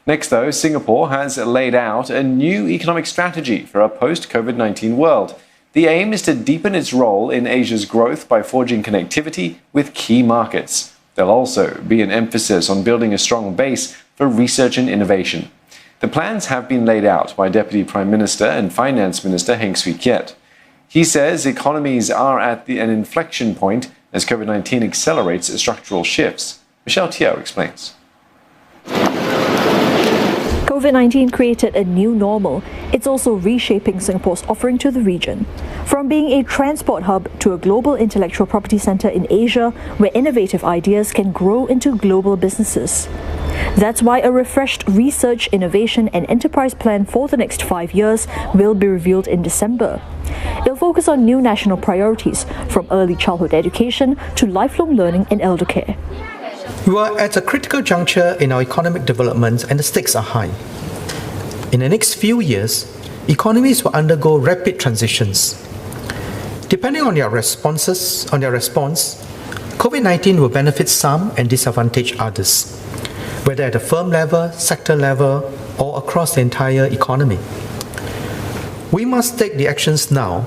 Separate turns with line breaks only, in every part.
Next, though, Singapore has laid out a new economic strategy for a post-COVID-19 world. The aim is to deepen its role in Asia's growth by forging connectivity with key markets. There'll also be an emphasis on building a strong base for research and innovation. The plans have been laid out by Deputy Prime Minister and Finance Minister Heng Swee Keat. He says economies are at an inflection point as COVID-19 accelerates structural shifts. Michelle Teo explains.
COVID-19 created a new normal. It's also reshaping Singapore's offering to the region. From being a transport hub to a global intellectual property centre in Asia, where innovative ideas can grow into global businesses. That's why a refreshed research, innovation and enterprise plan for the next 5 years will be revealed in December. It'll focus on new national priorities, from early childhood education to lifelong learning and elder care.
We are at a critical juncture in our economic development and the stakes are high. In the next few years, economies will undergo rapid transitions. Depending on their response, COVID-19 will benefit some and disadvantage others, whether at the firm level, sector level, or across the entire economy. We must take the actions now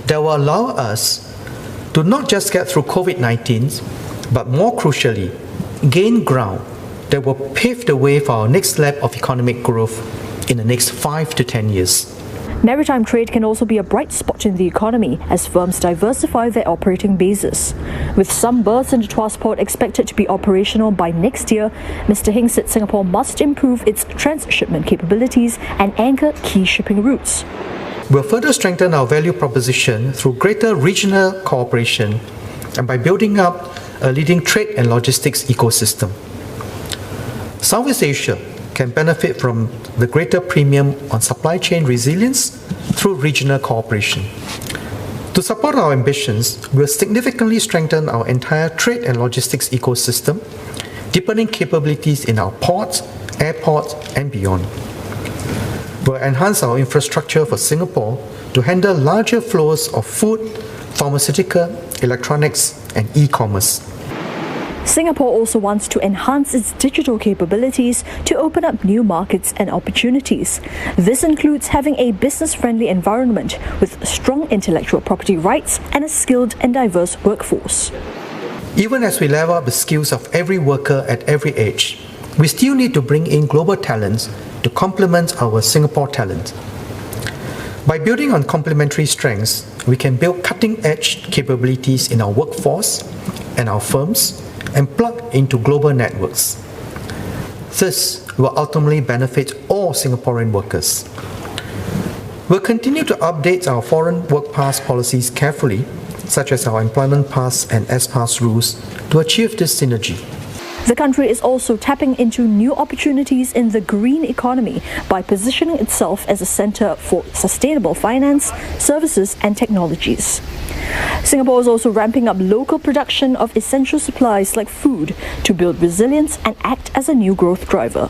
that will allow us to not just get through COVID-19, but more crucially, gain ground that will pave the way for our next lap of economic growth in the next 5 to 10 years.
Maritime trade can also be a bright spot in the economy as firms diversify their operating bases. With some berths in the Tuas port expected to be operational by next year, Mr. Heng said Singapore must improve its transshipment capabilities and anchor key shipping routes.
We'll further strengthen our value proposition through greater regional cooperation and by building up a leading trade and logistics ecosystem. Southeast Asia can benefit from the greater premium on supply chain resilience through regional cooperation. To support our ambitions, we'll significantly strengthen our entire trade and logistics ecosystem, deepening capabilities in our ports, airports, and beyond. We'll enhance our infrastructure for Singapore to handle larger flows of food, pharmaceutical, electronics, and e-commerce.
Singapore also wants to enhance its digital capabilities to open up new markets and opportunities. This includes having a business-friendly environment with strong intellectual property rights and a skilled and diverse workforce.
Even as we level up the skills of every worker at every age, we still need to bring in global talents to complement our Singapore talent. By building on complementary strengths, we can build cutting-edge capabilities in our workforce and our firms and plug into global networks. This will ultimately benefit all Singaporean workers. We'll continue to update our foreign work pass policies carefully, such as our employment pass and S-pass rules, to achieve this synergy.
The country is also tapping into new opportunities in the green economy by positioning itself as a centre for sustainable finance, services and technologies. Singapore is also ramping up local production of essential supplies like food to build resilience and act as a new growth driver.